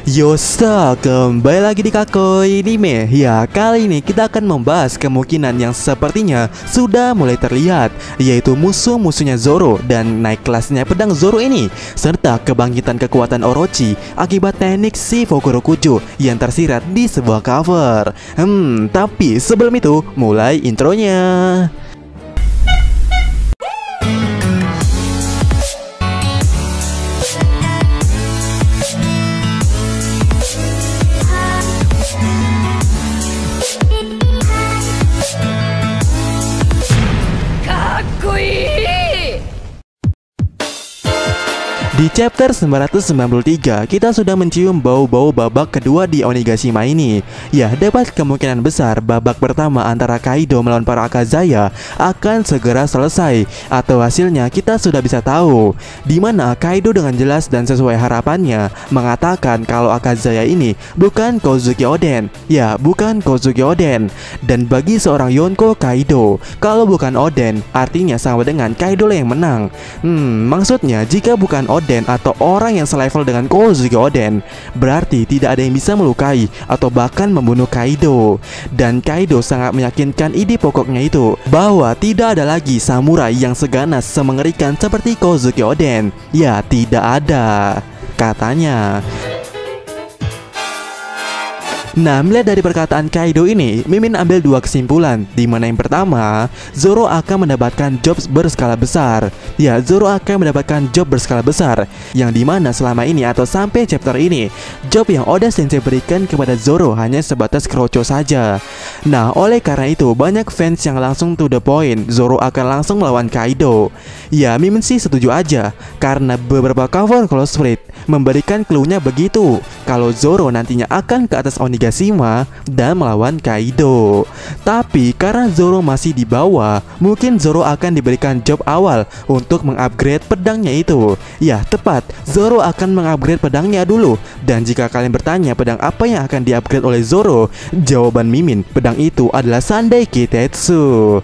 Yosta, kembali lagi di Kakoi Anime. Ya, kali ini kita akan membahas kemungkinan yang sepertinya sudah mulai terlihat, yaitu musuh-musuhnya Zoro dan naik kelasnya pedang Zoro ini, serta kebangkitan kekuatan Orochi akibat teknik Shifoko Rokujo yang tersirat di sebuah cover. Tapi sebelum itu, mulai intronya. Di chapter 993, kita sudah mencium bau-bau babak kedua di Onigashima ini. Ya, dapat kemungkinan besar babak pertama antara Kaido melawan para Akazaya akan segera selesai, atau hasilnya kita sudah bisa tahu, di mana Kaido dengan jelas dan sesuai harapannya mengatakan kalau Akazaya ini bukan Kozuki Oden. Ya, bukan Kozuki Oden. Dan bagi seorang Yonko Kaido, kalau bukan Oden artinya sama dengan Kaido yang menang. Maksudnya jika bukan Oden atau orang yang selevel dengan Kozuki Oden, berarti tidak ada yang bisa melukai atau bahkan membunuh Kaido. Dan Kaido sangat meyakinkan ide pokoknya itu, bahwa tidak ada lagi samurai yang seganas semengerikan seperti Kozuki Oden. Ya, tidak ada, katanya. Nah, melihat dari perkataan Kaido ini, Mimin ambil dua kesimpulan, di mana yang pertama, Zoro akan mendapatkan job berskala besar. Ya, Zoro akan mendapatkan job berskala besar, yang dimana selama ini atau sampai chapter ini, job yang Oda Sensei berikan kepada Zoro hanya sebatas kroco saja. Nah, oleh karena itu, banyak fans yang langsung to the point, Zoro akan langsung melawan Kaido. Ya, Mimin sih setuju aja, karena beberapa cover Close Friend memberikan clue-nya begitu, kalau Zoro nantinya akan ke atas Onigashima dan melawan Kaido. Tapi karena Zoro masih di bawah, mungkin Zoro akan diberikan job awal untuk mengupgrade pedangnya itu. Ya, tepat, Zoro akan mengupgrade pedangnya dulu. Dan jika kalian bertanya pedang apa yang akan diupgrade oleh Zoro, jawaban Mimin, pedang itu adalah Sandai Kitetsu.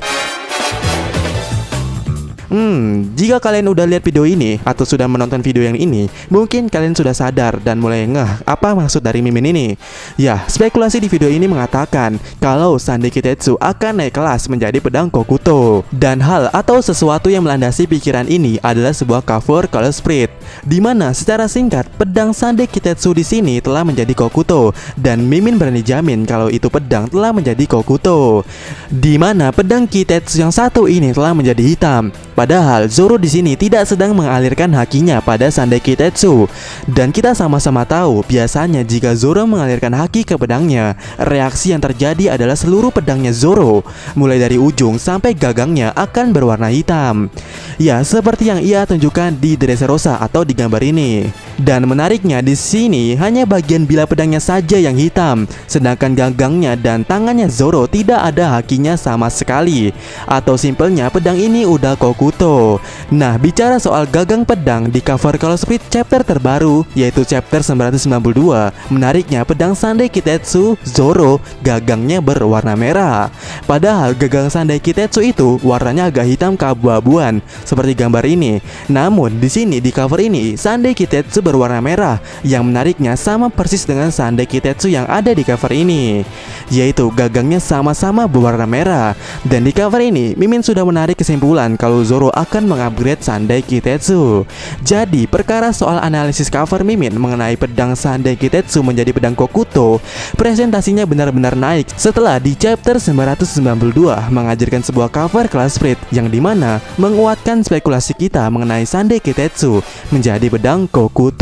Jika kalian udah lihat video ini atau sudah menonton video yang ini, mungkin kalian sudah sadar dan mulai ngeh apa maksud dari Mimin ini. Ya, spekulasi di video ini mengatakan kalau Sandai Kitetsu akan naik kelas menjadi pedang Kokuto. Dan hal atau sesuatu yang melandasi pikiran ini adalah sebuah cover Color Spread, di mana secara singkat pedang Sandai Kitetsu di sini telah menjadi Kokuto, dan Mimin berani jamin kalau itu pedang telah menjadi Kokuto. Di mana pedang Kitetsu yang satu ini telah menjadi hitam. Padahal Zoro di sini tidak sedang mengalirkan hakinya pada Sandai Kitetsu. Dan kita sama-sama tahu, biasanya jika Zoro mengalirkan haki ke pedangnya, reaksi yang terjadi adalah seluruh pedangnya Zoro, mulai dari ujung sampai gagangnya akan berwarna hitam. Ya, seperti yang ia tunjukkan di Dressrosa atau di gambar ini. Dan menariknya di sini hanya bagian bilah pedangnya saja yang hitam, sedangkan gagangnya dan tangannya Zoro tidak ada hakinya sama sekali. Atau simpelnya pedang ini udah Kokuto. Nah, bicara soal gagang pedang di cover Color Spread chapter terbaru, yaitu chapter 992, menariknya pedang Sandai Kitetsu Zoro gagangnya berwarna merah. Padahal gagang Sandai Kitetsu itu warnanya agak hitam keabu-abuan seperti gambar ini. Namun di sini di cover ini Sandai Kitetsu berwarna merah, yang menariknya sama persis dengan Sandai Kitetsu yang ada di cover ini, yaitu gagangnya sama-sama berwarna merah. Dan di cover ini Mimin sudah menarik kesimpulan kalau Zoro akan mengupgrade Sandai Kitetsu. Jadi perkara soal analisis cover Mimin mengenai pedang Sandai Kitetsu menjadi pedang Kokuto, presentasinya benar-benar naik setelah di chapter 992 mengajarkan sebuah cover Class Spread yang dimana menguatkan spekulasi kita mengenai Sandai Kitetsu menjadi pedang Kokuto.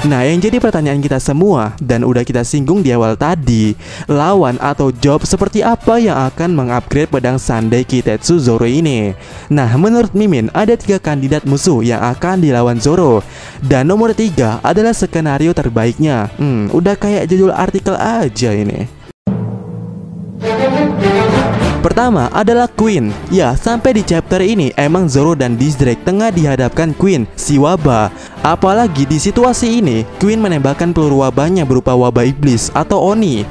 Nah, yang jadi pertanyaan kita semua dan udah kita singgung di awal tadi, lawan atau job seperti apa yang akan mengupgrade pedang Sandai Kitetsu Zoro ini? Nah, menurut Mimin ada 3 kandidat musuh yang akan dilawan Zoro. Dan nomor 3 adalah skenario terbaiknya. Udah kayak judul artikel aja ini. Pertama adalah Queen. Ya, sampai di chapter ini emang Zoro dan Dizdrake tengah dihadapkan Queen, si Waba. Apalagi di situasi ini, Queen menembakkan peluru wabahnya berupa wabah iblis atau Oni.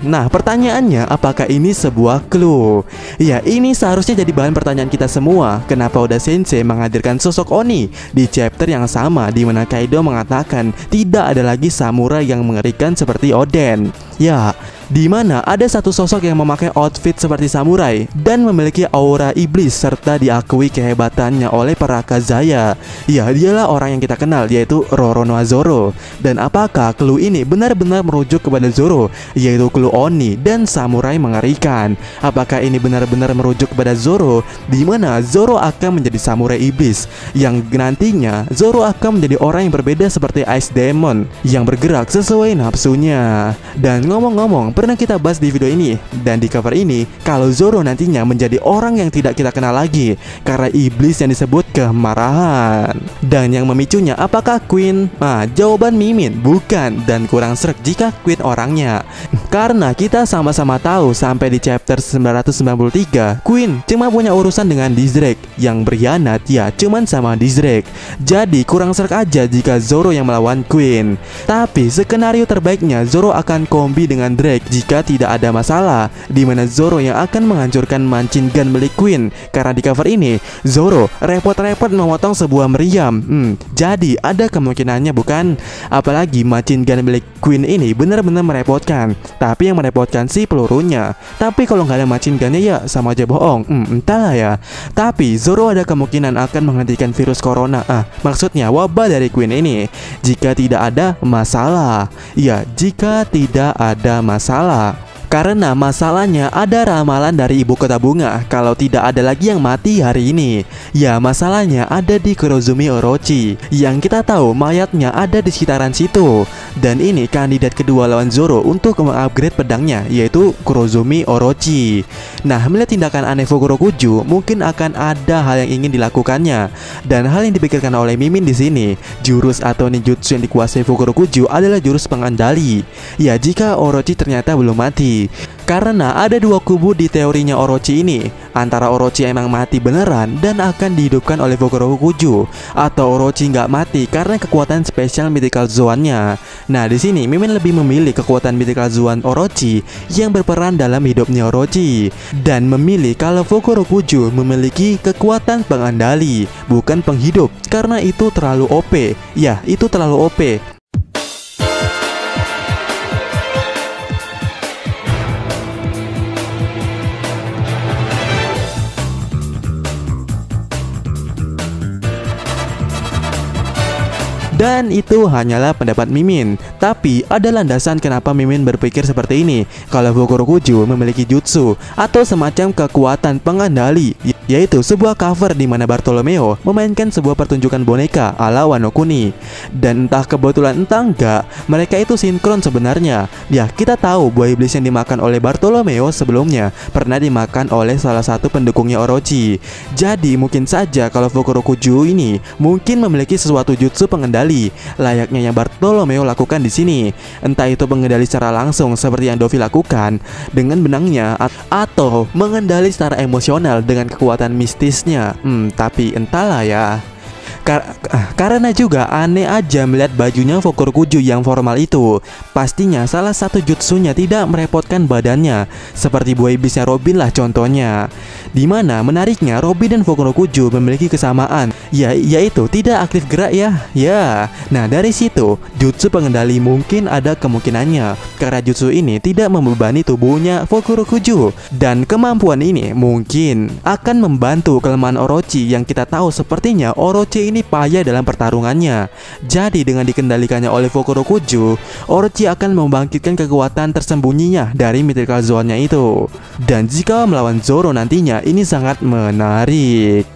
Nah, pertanyaannya, apakah ini sebuah clue? Ya, ini seharusnya jadi bahan pertanyaan kita semua. Kenapa Oda Sensei menghadirkan sosok Oni di chapter yang sama di mana Kaido mengatakan tidak ada lagi samurai yang mengerikan seperti Oden? Ya, di mana ada satu sosok yang memakai outfit seperti samurai dan memiliki aura iblis serta diakui kehebatannya oleh para Kazaya. Ya, dialah orang yang kita kenal, yaitu Roronoa Zoro. Dan apakah clue ini benar-benar merujuk kepada Zoro, yaitu clue Oni dan samurai mengerikan? Apakah ini benar-benar merujuk kepada Zoro, di mana Zoro akan menjadi samurai iblis, yang nantinya Zoro akan menjadi orang yang berbeda seperti Ice Demon yang bergerak sesuai nafsunya? Dan ngomong-ngomong, pernah kita bahas di video ini dan di cover ini kalau Zoro nantinya menjadi orang yang tidak kita kenal lagi karena iblis yang disebut kemarahan. Dan yang memicunya apakah Queen? Jawaban Mimin bukan, dan kurang sreg jika Queen orangnya. Karena kita sama-sama tahu sampai di chapter 993 Queen cuma punya urusan dengan Dizrek, yang berkhianat ya cuman sama Dizrek. Jadi kurang sreg aja jika Zoro yang melawan Queen. Tapi skenario terbaiknya Zoro akan kombi dengan Drake jika tidak ada masalah, di mana Zoro yang akan menghancurkan mancing gun milik Queen. Karena di cover ini Zoro repot-repot memotong sebuah meriam. Jadi ada kemungkinannya bukan? Apalagi mancing gun milik Queen ini benar-benar merepotkan. Tapi yang merepotkan sih pelurunya. Tapi kalau nggak ada mancing gunnya ya sama aja bohong. Entahlah ya. Tapi Zoro ada kemungkinan akan menghentikan virus corona. Maksudnya wabah dari Queen ini jika tidak ada masalah. Ya, jika tidak ada masalah. Karena masalahnya ada ramalan dari ibu kota bunga kalau tidak ada lagi yang mati hari ini. Ya, masalahnya ada di Kurozumi Orochi, yang kita tahu mayatnya ada di sekitaran situ. Dan ini kandidat kedua lawan Zoro untuk mengupgrade pedangnya, yaitu Kurozumi Orochi. Nah, melihat tindakan aneh Fukurokuju, mungkin akan ada hal yang ingin dilakukannya. Dan hal yang dipikirkan oleh Mimin di sini, jurus atau ninjutsu yang dikuasai Fukurokuju adalah jurus pengendali. Ya, jika Orochi ternyata belum mati. Karena ada dua kubu di teorinya Orochi ini, antara Orochi emang mati beneran dan akan dihidupkan oleh Fukurokuju, atau Orochi nggak mati karena kekuatan spesial Mythical Zoan-nya. Nah, di sini Mimin lebih memilih kekuatan Mythical Zoan Orochi yang berperan dalam hidupnya Orochi, dan memilih kalau Fukurokuju memiliki kekuatan pengendali, bukan penghidup, karena itu terlalu OP. Ya, itu terlalu OP. Dan itu hanyalah pendapat Mimin. Tapi ada landasan kenapa Mimin berpikir seperti ini. Kalau Fukurokuju memiliki jutsu atau semacam kekuatan pengendali, yaitu sebuah cover di mana Bartolomeo memainkan sebuah pertunjukan boneka ala Wano Kuni. Dan entah kebetulan entah enggak, mereka itu sinkron sebenarnya. Ya, kita tahu buah iblis yang dimakan oleh Bartolomeo sebelumnya pernah dimakan oleh salah satu pendukungnya Orochi. Jadi mungkin saja kalau Fukurokuju ini mungkin memiliki sesuatu jutsu pengendali layaknya yang Bartolomeo lakukan di sini. Entah itu pengendali secara langsung seperti yang Dovi lakukan dengan benangnya, atau mengendali secara emosional dengan kekuatan mistisnya. Tapi entahlah ya. Karena juga aneh aja melihat bajunya Fukurokuju yang formal itu. Pastinya salah satu jutsunya tidak merepotkan badannya, seperti buah iblisnya Robin lah contohnya. Dimana menariknya Robin dan Fukurokuju memiliki kesamaan, yaitu tidak aktif gerak ya. Nah, dari situ jutsu pengendali mungkin ada kemungkinannya, karena jutsu ini tidak membebani tubuhnya Fukurokuju. Dan kemampuan ini mungkin akan membantu kelemahan Orochi yang kita tahu sepertinya Orochi ini payah dalam pertarungannya. Jadi dengan dikendalikannya oleh Fukurokuju, Orochi akan membangkitkan kekuatan tersembunyinya dari Mythical Zoan-nya itu. Dan jika melawan Zoro nantinya, ini sangat menarik.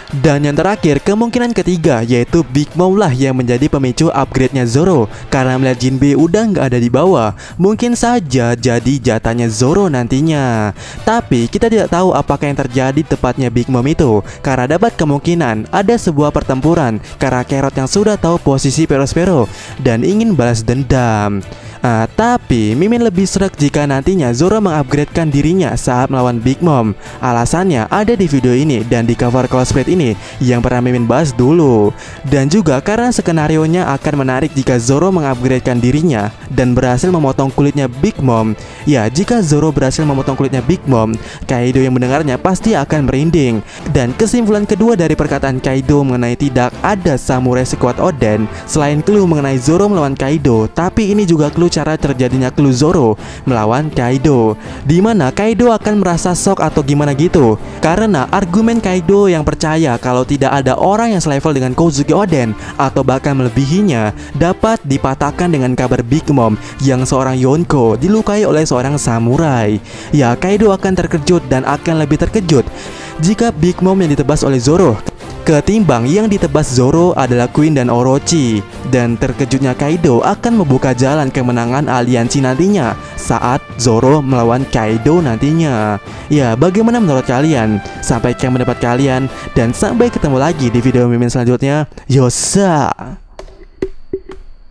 Dan yang terakhir, kemungkinan ketiga, yaitu Big Mom lah yang menjadi pemicu upgrade-nya Zoro. Karena melihat Jinbe udah nggak ada di bawah, mungkin saja jadi jatahnya Zoro nantinya. Tapi kita tidak tahu apakah yang terjadi tepatnya Big Mom itu, karena dapat kemungkinan ada sebuah pertempuran karena Carrot yang sudah tahu posisi Perospero dan ingin balas dendam. Tapi Mimin lebih sreg jika nantinya Zoro mengupgradekan dirinya saat melawan Big Mom. Alasannya ada di video ini dan di cover cosplay ini ini yang pernah Mimin bahas dulu. Dan juga karena skenarionya akan menarik jika Zoro mengupgradekan dirinya dan berhasil memotong kulitnya Big Mom. Ya, jika Zoro berhasil memotong kulitnya Big Mom, Kaido yang mendengarnya pasti akan merinding. Dan kesimpulan kedua dari perkataan Kaido mengenai tidak ada samurai sekuat Oden, selain clue mengenai Zoro melawan Kaido, tapi ini juga clue cara terjadinya clue Zoro melawan Kaido, dimana Kaido akan merasa shock atau gimana gitu. Karena argumen Kaido yang percaya kalau tidak ada orang yang selevel dengan Kozuki Oden atau bahkan melebihinya dapat dipatahkan dengan kabar Big Mom yang seorang Yonko dilukai oleh seorang samurai. Ya, Kaido akan terkejut dan akan lebih terkejut jika Big Mom yang ditebas oleh Zoro ketimbang yang ditebas Zoro adalah Queen dan Orochi. Dan terkejutnya Kaido akan membuka jalan kemenangan aliansi nantinya saat Zoro melawan Kaido nantinya. Ya, bagaimana menurut kalian? Sampaikan pendapat kalian dan sampai ketemu lagi di video Mimin selanjutnya. Yosa.